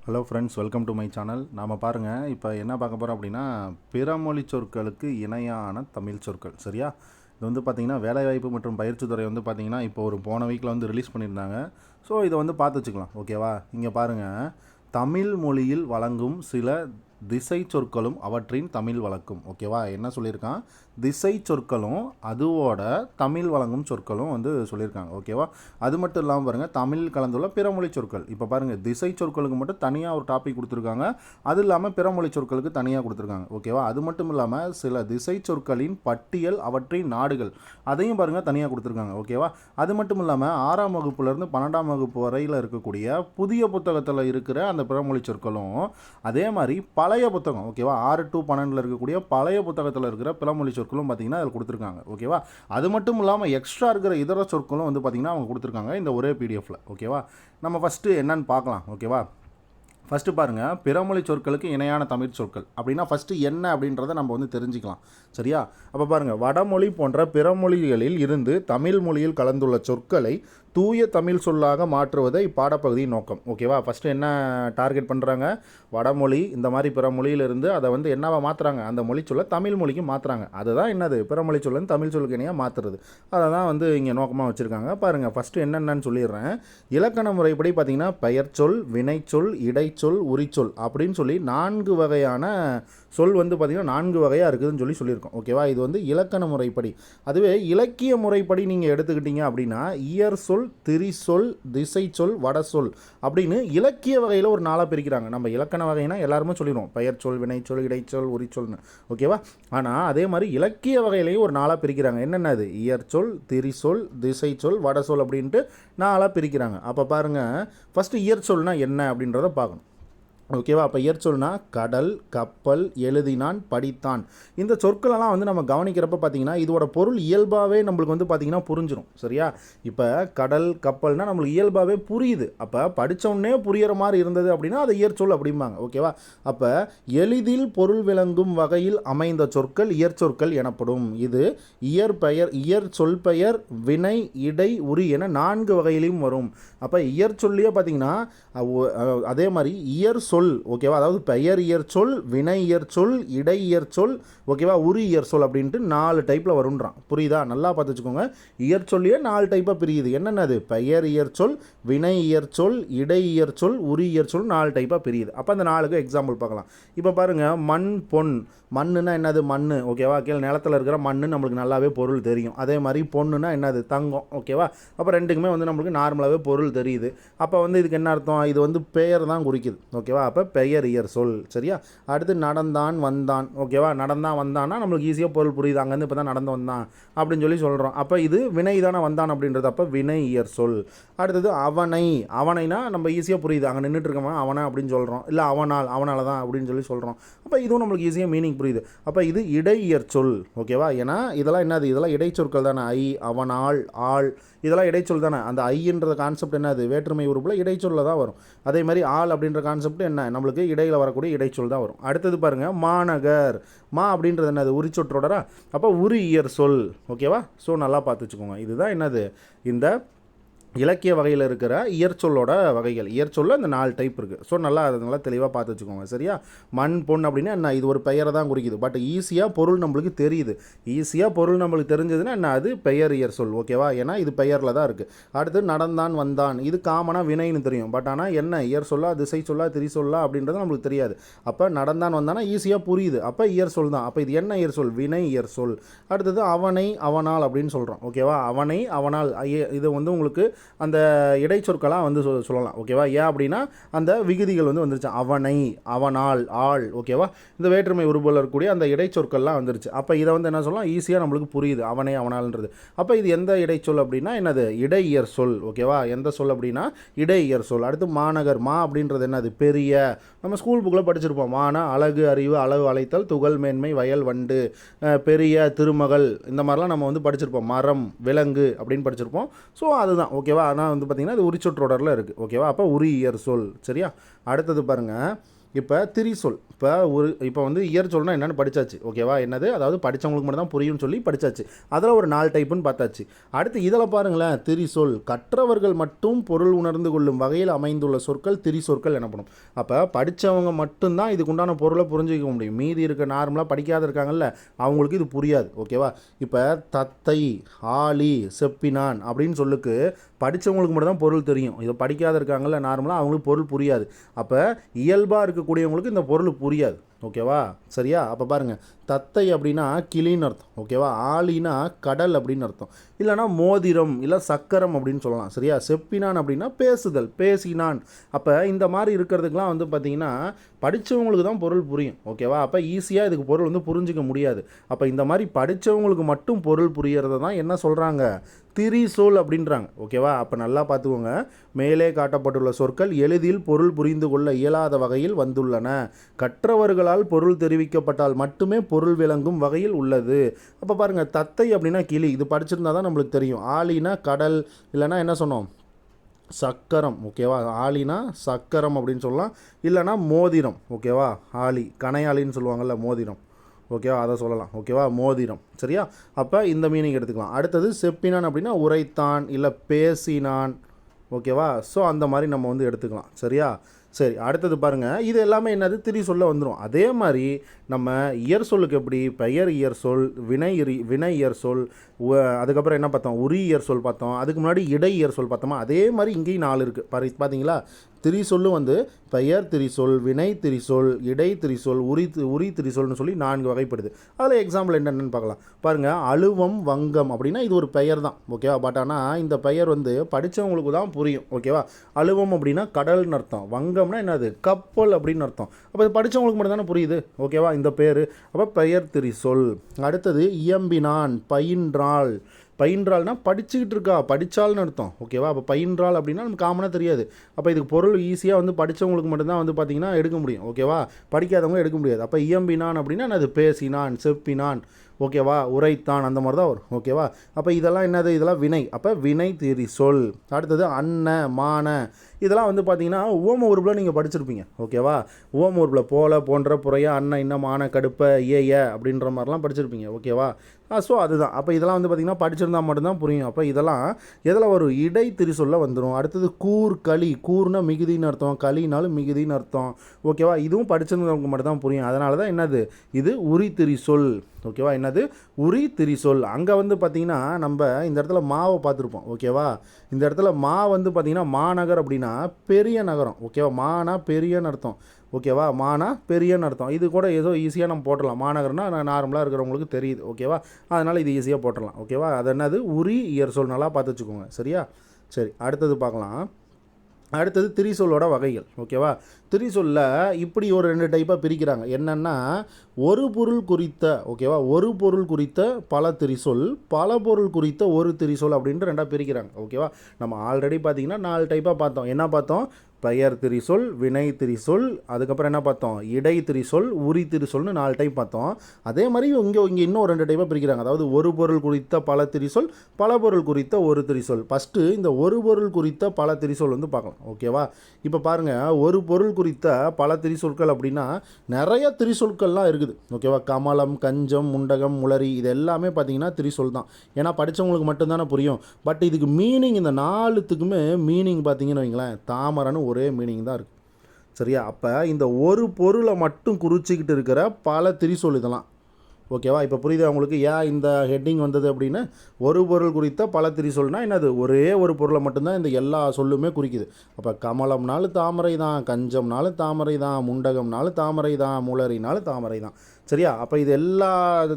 Hello friends, welcome to my channel. நாம் பாருங்கள், இப்போ என்ன பார்க்க போகிறோம் அப்படின்னா, பிறமொழி சொற்களுக்கு இணையான தமிழ் சொற்கள். சரியா? இது வந்து பார்த்திங்கன்னா வேலைவாய்ப்பு மற்றும் பயிற்சித்துறை வந்து பார்த்திங்கன்னா இப்போ ஒரு போன வீக்கில் வந்து ரிலீஸ் பண்ணியிருந்தாங்க. ஸோ இதை வந்து பார்த்து வச்சுக்கலாம். ஓகேவா? இங்கே பாருங்கள், தமிழ் மொழியில் வழங்கும் சில திசை சொற்களும் அவற்றின் தமிழ் வழக்கும். ஓகேவா? என்ன சொல்லியிருக்கான்? திசை சொற்களும் அதோட தமிழ் வழங்கும் சொற்களும் வந்து சொல்லியிருக்காங்க. ஓகேவா? அது மட்டும் இல்லாமல் பாருங்கள், தமிழ் கலந்துள்ள பிறமொழி சொற்கள். இப்போ பாருங்கள், திசை சொற்களுக்கு மட்டும் தனியாக ஒரு டாபிக் கொடுத்துருக்காங்க. அது இல்லாமல் பிறமொழி சொற்களுக்கு தனியாக கொடுத்துருக்காங்க. ஓகேவா? அது மட்டும் இல்லாமல் சில திசை சொற்களின் பட்டியல், அவற்றின் நாடுகள், அதையும் பாருங்கள் தனியாக கொடுத்துருக்காங்க. ஓகேவா? அது மட்டும் இல்லாமல் 6ஆம் வகுப்புலேருந்து 12ஆம் வகுப்பு வரையில் இருக்கக்கூடிய புதிய புத்தகத்தில் இருக்கிற அந்த பிறமொழி சொற்களும், அதே மாதிரி பழைய புத்தகம், ஓகேவா, 6 to 12 இருக்கக்கூடிய பழைய புத்தகத்தில் இருக்கிற பிறமொழி சொற்களும் பார்த்தீங்கன்னா அதில் கொடுத்துருக்காங்க. ஓகேவா? அது மட்டும் இல்லாமல் எக்ஸ்ட்ரா இருக்கிற இதர சொற்களும் வந்து பார்த்திங்கன்னா அவங்க கொடுத்துருக்காங்க இந்த ஒரே பிடிஎஃப்பில். ஓகேவா? நம்ம ஃபஸ்ட்டு என்னன்னு பார்க்கலாம். ஓகேவா? ஃபஸ்ட்டு பாருங்கள், பிறமொழி சொற்களுக்கு இணையான தமிழ் சொற்கள் அப்படின்னா ஃபஸ்ட்டு என்ன அப்படின்றத நம்ம வந்து தெரிஞ்சுக்கலாம். சரியா? அப்போ பாருங்கள், வடமொழி போன்ற பிறமொழிகளில் இருந்து தமிழ் மொழியில் கலந்துள்ள சொற்களை தூய தமிழ் சொல்லாக மாற்றுவதை இப்பாடப்பகுதியின் நோக்கம். ஓகேவா? ஃபஸ்ட்டு என்ன டார்கெட் பண்ணுறாங்க? வடமொழி இந்த மாதிரி பிற மொழியிலிருந்து அதை வந்து என்னவா மாற்றுறாங்க? அந்த மொழி சொல்ல தமிழ் மொழிக்கு மாற்றுறாங்க. அதுதான் என்னது? பிறமொழி சொல்லன்னு தமிழ் சொல்லுக்கு இணையாக மாற்றுறது. அதை தான் வந்து இங்கே நோக்கமாக வச்சுருக்காங்க. பாருங்கள், ஃபஸ்ட்டு என்னென்னு சொல்லிடுறேன். இலக்கண முறைப்படி பார்த்திங்கன்னா பெயர்ச்சொல், வினைச்சொல், இடைச்சொல், உரிச்சொல் அப்படின்னு சொல்லி 4 வகையான சொல் வந்து பார்த்திங்கன்னா 4 வகையாக இருக்குதுன்னு சொல்லியிருக்கோம். ஓகேவா? இது வந்து இலக்கண முறைப்படி. அதுவே இலக்கிய முறைப்படி நீங்கள் எடுத்துக்கிட்டீங்க அப்படின்னா இயற் சொல், திரிசொல், திசை சொல், வட சொல் அப்படின்னு இலக்கிய வகையில் ஒரு 4 பிரிக்கிறாங்க. நம்ம இலக்கண வகைனா எல்லாருமே சொல்லிடுவோம், பெயர் சொல், வினைச்சொல், இடைச்சொல், உரிச்சொல்னு. ஓகேவா? ஆனால் அதே மாதிரி இலக்கிய வகையிலையும் ஒரு 4 பிரிக்கிறாங்க. என்னென்ன அது? இயற்சொல், திரிசொல், திசை சொல், வட சொல் அப்படின்ட்டு 4 பிரிக்கிறாங்க. அப்போ பாருங்கள், ஃபஸ்ட்டு இயற்சொல்னால் என்ன அப்படின்றத பார்க்கணும். ஓகேவா? அப்போ இயற்சொல்னா கடல், கப்பல், எழுதினான், படித்தான். இந்த சொற்களெல்லாம் வந்து நம்ம கவனிக்கிறப்ப பார்த்திங்கன்னா இதோட பொருள் இயல்பாகவே நம்மளுக்கு வந்து பார்த்திங்கன்னா புரிஞ்சிடும். சரியா? இப்போ கடல், கப்பல்னால் நம்மளுக்கு இயல்பாகவே புரியுது. அப்போ படித்தோடனே புரிகிற மாதிரி இருந்தது அப்படின்னா அது இயற்சொல் அப்படிம்பாங்க. ஓகேவா? அப்போ எளிதில் பொருள் விளங்கும் வகையில் அமைந்த சொற்கள் இயற்சொற்கள் எனப்படும். இது இயற்பெயர், இயற் சொல் பெயர், வினை, இடை, உரி என 4 வகையிலையும் வரும். அப்போ இயற்சொல்லையே பார்த்திங்கன்னா அதே மாதிரி இயற் சொல், ஓகேவா, அதாவது பெயர் இயற்சொல், வினை இயற்சொல், இடை இயற்சொல், ஓகேவா, உரி இயற்சொல் அப்படின்ட்டு 4 டைப்பில் வருன்றான். புரியுதா? நல்லா பார்த்து வச்சுக்கோங்க. இயற்சொல்லையே 4 டைப்பாக பிரியுது. என்னென்னது? பெயர் இயற்சொல், வினை இயற்சொல், இடை இயற்சொல், உரி இயற்சொல் 4 டைப்பாக பிரியுது. அப்போ அந்த 4க்கு எக்ஸாம்பிள் பார்க்கலாம். இப்போ பாருங்கள், மண், பொன். மண்ணுனா என்னது? மண். ஓகேவா? கீழே நிலத்தில் இருக்கிற மண் நம்மளுக்கு நல்லாவே பொருள் தெரியும். அதே மாதிரி பொண்ணுனா என்னது? தங்கம். ஓகேவா? அப்போ ரெண்டுக்குமே வந்து நம்மளுக்கு நார்மலாகவே பொருள் தெரியுது. அப்போ வந்து இதுக்கு என்ன அர்த்தம்? இது வந்து பெயர் தான் குறிக்குது. ஓகேவா? அப்போ பெயர் இயற் சொல். சரியா? அடுத்து நடந்தான், வந்தான். ஓகேவா? நடந்தான், வந்தான்னா நம்மளுக்கு ஈஸியாக பொருள் புரியுது. அங்கேருந்து இப்போ தான் நடந்து வந்தான் அப்படின்னு சொல்கிறோம். அப்போ இது வினை தானே, வந்தான் அப்படின்றது. அப்போ வினை இயற் சொல். அடுத்தது அவனை. அவனைனா நம்ம ஈஸியாக புரியுது, அங்கே நின்றுட்டு இருக்கவன் அவனை அப்படின்னு சொல்கிறோம். இல்லை அவனால் தான் அப்படின்னு சொல்கிறோம். அப்போ இதுவும் நம்மளுக்கு ஈஸியாக மீனிங் புரியுது. அப்போ இது இடை இயற் சொல். ஓகேவா? ஏன்னா இதெல்லாம் என்னது? இதெல்லாம் இடைச்சொற்கள் தானே. ஐ, அவனால், ஆள், இதெல்லாம் இடைச்சொல் தானே. அந்த ஐன்ற கான்செப்ட் என்னது? வேற்றுமை உறுப்பில் இடைச்சொல்ல தான் வரும். அதே மாதிரி ஆள் அப்படின்ற கான்செப்ட் என்ன? நம்மளுக்கு இடையில் வரக்கூடிய இடைச்சொல் தான் வரும். அடுத்தது பாருங்கள், மாநகர். மா அப்படின்றது என்னது? உரிச்சொற்றோடரா. அப்போ உரி இயற் சொல். ஓகேவா? ஸோ நல்லா பார்த்து வச்சுக்கோங்க. இதுதான் என்னது? இந்த இலக்கிய வகையில் இருக்கிற இயற்சொல்லோட வகைகள். இயற்சொல்ல இந்த 4 டைப் இருக்குது. ஸோ நல்லா தெளிவாக பார்த்து வச்சுக்கோங்க. சரியா? மண், பொன் அப்படின்னா என்ன? இது ஒரு பெயரை தான் குறிக்குது. பட் ஈஸியாக பொருள் நம்மளுக்கு தெரியுது. ஈஸியாக பொருள் நம்மளுக்கு தெரிஞ்சதுன்னா என்ன? அது பெயர் இயற்சொல். ஓகேவா? ஏன்னா இது பெயரில் தான் இருக்குது. அடுத்து நடந்தான், வந்தான். இது காமனாக வினைன்னு தெரியும். பட் ஆனால் என்ன? இயற் சொல்லா, திசை சொல்லா, திரி சொல்லா அப்படின்றது நம்மளுக்கு தெரியாது. அப்போ நடந்தான், வந்தானா ஈஸியாக புரியுது. அப்போ இயற் சொல் தான். அப்போ இது என்ன இயற் சொல்? வினை இயற் சொல். அடுத்தது அவனை, அவனால் அப்படின்னு சொல்கிறோம். ஓகேவா? அவனை, அவனால். இது வந்து உங்களுக்கு அந்த இடைச்சொற்களாக வந்து சொல்லலாம். ஓகேவா? ஏன் அப்படின்னா அந்த விகுதிகள் வந்து வந்துருச்சு. அவனை, அவனால், ஆள். ஓகேவா? இந்த வேற்றுமை உருபுல இருக்கக்கூடிய அந்த இடைச்சொற்கள்லாம் வந்துருச்சு. அப்போ இதை வந்து என்ன சொல்லலாம்? ஈஸியாக நம்மளுக்கு புரியுது, அவனை, அவனால்ன்றது. அப்போ இது எந்த இடைச்சொல் அப்படின்னா என்னது? இடை இயற் சொல். ஓகேவா? எந்த சொல் அப்படின்னா இடை இயற் சொல். அடுத்து மாநகர். மா அப்படின்றது என்னது? பெரிய. நம்ம ஸ்கூல் புக்கில் படிச்சிருப்போம். மானா அழகு, அறிவு, அளவு, அழைத்தல், துகள், மேன்மை, வயல், வண்டு, பெரிய, திருமகள், இந்த மாதிரிலாம் நம்ம வந்து படிச்சிருப்போம். மரம், விலங்கு அப்படின்னு படிச்சிருப்போம். ஸோ அதுதான். ஓகேவா? ஆனால் வந்து பார்த்திங்கன்னா இது உரிச்சொற்றோடரில் இருக்குது. ஓகேவா? அப்போ உரி இயற் சொல். சரியா? அடுத்தது பாருங்கள், இப்போ திரிசொல். இப்போ வந்து இயர் சொல்னா என்னென்னு படித்தாச்சு. ஓகேவா? என்னது, அதாவது படித்தவங்களுக்கு மட்டும் தான் புரியும்னு சொல்லி படித்தாச்சு. அதில் ஒரு 4 டைப்புன்னு பார்த்தாச்சு. அடுத்து இதில் பாருங்களேன், திரிசொல். கற்றவர்கள் மட்டும் பொருள் உணர்ந்து கொள்ளும் வகையில் அமைந்துள்ள சொற்கள் திரிசொற்கள் எனப்படும். அப்போ படித்தவங்க மட்டும்தான் இதுக்குண்டான பொருளை புரிஞ்சுக்க முடியும். மீதி இருக்க நார்மலாக படிக்காத இருக்காங்கல்ல, அவங்களுக்கு இது புரியாது. ஓகேவா? இப்போ தத்தை, ஆளி, செப்பினான் அப்படின்னு சொல்லுக்கு படித்தவங்களுக்கு மட்டும் தான் பொருள் தெரியும். இதை படிக்காத இருக்காங்கல்ல நார்மலாக, அவங்களுக்கு பொருள் புரியாது. அப்போ இயல்பாக இருக்கக்கூடியவங்களுக்கு இந்த பொருள் புரியாது. ஓகேவா? சரியா? அப்போ பாருங்கள், தத்தை அப்படின்னா கிளின்னு அர்த்தம். ஓகேவா? ஆளினா கடல் அப்படின்னு அர்த்தம். இல்லைனா மோதிரம், இல்லை சக்கரம் அப்படின்னு சொல்லலாம். சரியா? செப்பினான் அப்படின்னா பேசுதல், பேசினான். அப்போ இந்த மாதிரி இருக்கிறதுக்கெலாம் வந்து பார்த்திங்கன்னா படித்தவங்களுக்கு தான் பொருள் புரியும். ஓகேவா? அப்போ ஈஸியாக இதுக்கு பொருள் வந்து புரிஞ்சிக்க முடியாது. அப்போ இந்த மாதிரி படித்தவங்களுக்கு மட்டும் பொருள் புரியறத தான் என்ன சொல்கிறாங்க, திரிசொல் அப்படின்றாங்க. ஓகேவா? அப்போ நல்லா பார்த்துக்கோங்க. மேலே காட்டப்பட்டுள்ள சொற்கள் எளிதில் பொருள் புரிந்து கொள்ள இயலாத வகையில் வந்துள்ளன. கற்றவர்களால் பொருள் தெரிவிக்கப்பட்டால் மட்டுமே பொருள் விளங்கும் வகையில் உள்ளது. அப்போ பாருங்கள், தத்தை அப்படின்னா கிளி, இது படிச்சிருந்தா தான் நம்மளுக்கு தெரியும். ஆளினா கடல், இல்லைனா என்ன சொன்னோம், சக்கரம். ஓகேவா? ஆளினா சக்கரம் அப்படின்னு சொல்லலாம். இல்லைனா மோதிரம். ஓகேவா? ஆளி கணையாளின்னு சொல்லுவாங்கள்ல, மோதிரம். ஓகேவா? அதை சொல்லலாம். ஓகேவா? மோதிரம். சரியா? அப்போ இந்த மீனிங் எடுத்துக்கலாம். அடுத்தது செப்பினான் அப்படின்னா உரைத்தான், இல்லை பேசினான். ஓகேவா? ஸோ அந்த மாதிரி நம்ம வந்து எடுத்துக்கலாம். சரியா? சரி, அடுத்தது பாருங்கள், இது எல்லாமே என்னது, திரிசொல்ல வந்துடும். அதே மாதிரி நம்ம இயற் சொல்லுக்கு எப்படி பெயர் இயற் சொல், வினை இயற் சொல், அதுக்கப்புறம் என்ன பார்த்தோம், உரி இயற் சொல் பார்த்தோம். அதுக்கு முன்னாடி இடை இயற் சொல் பார்த்தோமா, அதே மாதிரி இங்கேயும் 4 இருக்குது. பார்த்தீங்களா? திரிசொல்லு வந்து பெயர் திரிசொல், வினை திரிசொல், இடை திரிசொல், உரி திரிசொல்னு சொல்லி 4 வகைப்படுது. அதில் எக்ஸாம்பிள் என்னென்னு பார்க்கலாம். பாருங்கள், அழுவம் வங்கம் அப்படின்னா இது ஒரு பெயர் தான். ஓகேவா? பட் ஆனால் இந்த பெயர் வந்து படித்தவங்களுக்கு தான் புரியும். ஓகேவா? அழுவம் அப்படின்னா கடல்னு அர்த்தம். வங்கம்னா என்னது, கப்பல் அப்படின்னு அர்த்தம். அப்போ இது படித்தவங்களுக்கு மட்டும் தானே புரியுது. ஓகேவா? இந்த பேர். அப்போ பெயர் திரிசொல். அடுத்தது இயம்பினான், பயின்றாள். பயின்றாள்னா படிச்சுக்கிட்டு இருக்கா, படித்தாள்னு அர்த்தம். ஓகேவா? அப்போ பயின்றாள் அப்படின்னா நமக்கு காமனாக தெரியாது. அப்போ இதுக்கு பொருள் ஈஸியாக வந்து படித்தவங்களுக்கு மட்டும்தான் வந்து பார்த்திங்கன்னா எடுக்க முடியும். ஓகேவா? படிக்காதவங்க எடுக்க முடியாது. அப்போ இயம்பினான் அப்படின்னா அது பேசினான், செப்பினான். ஓகேவா? உரைத்தான், அந்த மாதிரி தான் வரும். ஓகேவா? அப்போ இதெல்லாம் என்னது, இதெல்லாம் வினை. அப்போ வினை திரிசொல். அடுத்தது அன்ன, மான, இதெல்லாம் வந்து பார்த்தீங்கன்னா ஓம உறுப்பில் நீங்கள் படிச்சிருப்பீங்க. ஓகேவா? ஓம உறுப்பில் போல, போன்ற, புறையா, அன்ன, இன்ன, மான, கடுப்ப, ஏ அப்படின்ற மாதிரிலாம் படிச்சிருப்பீங்க. ஓகேவா? ஸோ அதுதான். அப்போ இதெல்லாம் வந்து பார்த்திங்கன்னா படிச்சிருந்தால் மட்டும்தான் புரியும். அப்போ இதெல்லாம் எதில் ஒரு இடை திரிசொல்ல வந்துடும். அடுத்தது கூர், களி. கூர்னா மிகுதின்னு அர்த்தம், களினாலும் மிகுதின்னு அர்த்தம். ஓகேவா? இதுவும் படிச்சிருந்தவங்க மட்டும் தான் புரியும். அதனால தான் என்னது, இது உரி திரிசொல். ஓகேவா? என்னது, உரி திரிசொல். அங்கே வந்து பார்த்திங்கன்னா நம்ம இந்த இடத்துல மாவை பார்த்துருப்போம். ஓகேவா? இந்த இடத்துல மா வந்து பார்த்திங்கன்னா மாநகர் அப்படின்னா பெரிய நகரம். ஓகேவா? மானா பெரியன்னு அர்த்தம். ஓகேவா? மானா பெரியன்னு அர்த்தம். இது கூட ஏதோ ஈஸியாக நம்ம போட்டுடலாம். மாநகர்னா நார்மலாக இருக்கிறவங்களுக்கு தெரியுது. ஓகேவா? அதனால் இது ஈஸியாக போட்டுடலாம். ஓகேவா? அது என்னது, உரி இயற் சொல். நல்லா பார்த்து வச்சுக்கோங்க. சரியா? சரி, அடுத்தது பார்க்கலாம். அடுத்தது திரிசொல்லோட வகைகள். ஓகேவா? திரிசொல்ல இப்படி ஒரு 2 டைப்பாக பிரிக்கிறாங்க. என்னென்னா, ஒரு பொருள் குறித்த, ஓகேவா, ஒரு பொருள் குறித்த பல திரிசொல், பல பொருள் குறித்த ஒரு திரிசொல் அப்படின்ட்டு 2ஆக பிரிக்கிறாங்க. ஓகேவா? நம்ம ஆல்ரெடி பார்த்தீங்கன்னா 4 டைப்பாக பார்த்தோம். என்ன பார்த்தோம், பெயர் திரிசொல், வினை திரிசொல், அதுக்கப்புறம் என்ன பார்த்தோம், இடை திரிசொல், உரி திரிசொல்னு 4 டைப் பார்த்தோம். அதே மாதிரி இங்கே இன்னும் 2 டைப்பாக பிரிக்கிறாங்க. அதாவது ஒரு பொருள் குறித்த பல திரிசொல், பல பொருள் குறித்த ஒரு திரிசொல். ஃபஸ்ட்டு இந்த ஒரு பொருள் குறித்த பல திரிசொல் வந்து பார்க்கலாம். ஓகேவா? இப்போ பாருங்கள், ஒரு பொருள் குறித்த பல திரிசொற்கள் அப்படின்னா நிறைய திரிசொற்கள்லாம் இருக்குது. ஓகேவா? கமலம், கஞ்சம், முண்டகம், முளரி, இது எல்லாமே பார்த்தீங்கன்னா திரிசொல் தான். ஏன்னா படித்தவங்களுக்கு மட்டும்தானே புரியும். பட் இதுக்கு மீனிங், இந்த 4த்துக்குமே மீனிங் பார்த்தீங்கன்னு வைங்களேன், தாமரைன்னு ஒரே மீனிங் தான் இருக்குது. சரியா? அப்போ இந்த ஒரு பொருளை மட்டும் குறிச்சிக்கிட்டு இருக்கிற பல திரிசொல் இதெல்லாம். ஓகேவா? இப்போ புரியுது அவங்களுக்கு ஏன் இந்த ஹெட்டிங் வந்தது அப்படின்னு. ஒரு பொருள் குறித்த பல திரிசொல்னா என்னது, ஒரே ஒரு பொருளை மட்டும்தான் இந்த எல்லா சொல்லுமே குறிக்குது. அப்போ கமலம்னாலும் தாமரை தான், கஞ்சம்னாலும் தாமரை தான், முண்டகம்னாலும் தாமரை தான், முளரினாலும் தாமரை தான். சரியா? அப்போ இது எல்லா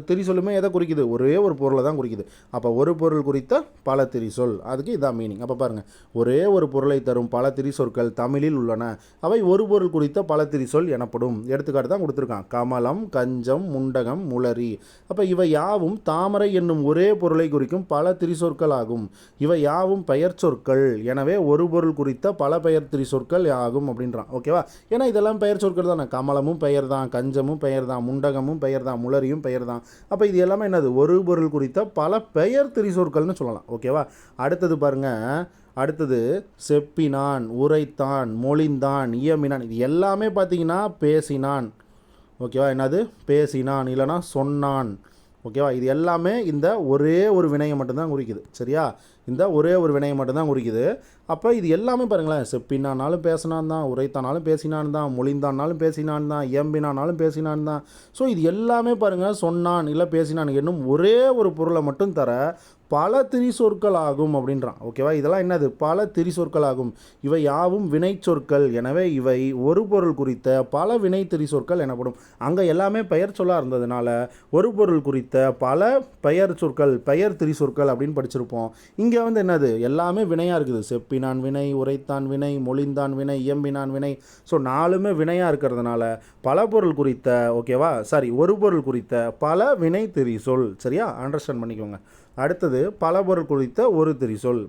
திரிசொல்லுமே எதை குறிக்குது, ஒரே ஒரு பொருளை தான் குறிக்குது. அப்போ ஒரு பொருள் குறித்த பல திரிசொல், அதுக்கு இதான் மீனிங். அப்போ பாருங்கள், ஒரே ஒரு பொருளை தரும் பல திரிசொற்கள் தமிழில் உள்ளன. அவை ஒரு பொருள் குறித்த பல திரிசொல் எனப்படும். எடுத்துக்காட்டு தான் கொடுத்துருக்கான், கமலம், கஞ்சம், முண்டகம், முளரி. அப்போ இவை யாவும் தாமரை என்னும் ஒரே பொருளை குறிக்கும் பல திரிசொற்கள் ஆகும். இவை யாவும் பெயர் சொற்கள். எனவே ஒரு பொருள் குறித்த பல பெயர் திரிசொற்கள் ஆகும் அப்படின்றான். ஓகேவா? ஏன்னா இதெல்லாம் பெயர் சொற்கள் தானே. கமலமும் பெயர் தான், கஞ்சமும் பெயர் தான், முண்டகம் பெயர் தான், முளரியும் பெயர் தான். அப்போ இது எல்லாமே என்னது, ஒரு பொருள் குறித்த பல பெயர் திரிசொற்கள்னு சொல்லலாம். ஓகேவா? அடுத்தது பாருங்க, அடுத்தது செப்பினான், உரைத்தான், மொழிந்தான், இயமினான், இது எல்லாமே பார்த்தீங்கன்னா பேசினான். ஓகேவா. என்னது பேசினான் இல்லைனா சொன்னான். ஓகேவா. இது எல்லாமே இந்த ஒரே ஒரு வினையை மட்டும்தான் குறிக்குது. சரியா, இந்த ஒரே ஒரு வினையை மட்டும்தான் குறிக்குது. அப்போ இது எல்லாமே பாருங்களேன், செப்பினானாலும் பேசினான் தான், உரைத்தானாலும் பேசினான் தான், மொழிந்தானாலும் பேசினான் தான், இயம்பினானாலும் பேசினான் தான். ஸோ இது எல்லாமே பாருங்கள் சொன்னான் இல்லை பேசினான் என்னும் ஒரே ஒரு பொருளை மட்டும் தர பல திரிசொற்கள் ஆகும் அப்படின்றான். ஓகேவா. இதெல்லாம் என்னது, பல திரிசொற்கள் ஆகும். இவை யாவும் வினை சொற்கள். எனவே இவை ஒரு பொருள் குறித்த பல வினை திரிசொற்கள் எனப்படும். அங்கே எல்லாமே பெயர் சொல்லாக இருந்ததுனால ஒரு பொருள் குறித்த பல பெயர் சொற்கள், பெயர் திரிசொற்கள் அப்படின்னு படிச்சிருப்போம். இங்கே வந்து என்னது, எல்லாமே வினையாக இருக்குது. செப்பினான் வினை, உரைத்தான் வினை, மொழிந்தான் வினை, இயம்பினான் வினை. ஸோ நாலுமே வினையாக இருக்கிறதுனால பல பொருள் குறித்த, ஓகேவா, ஒரு பொருள் குறித்த பல வினை திரிசொல். சரியா, அண்டர்ஸ்டாண்ட் பண்ணிக்கோங்க. அடுத்தது பல பொருள் குறித்த ஒரு திரிசொல்.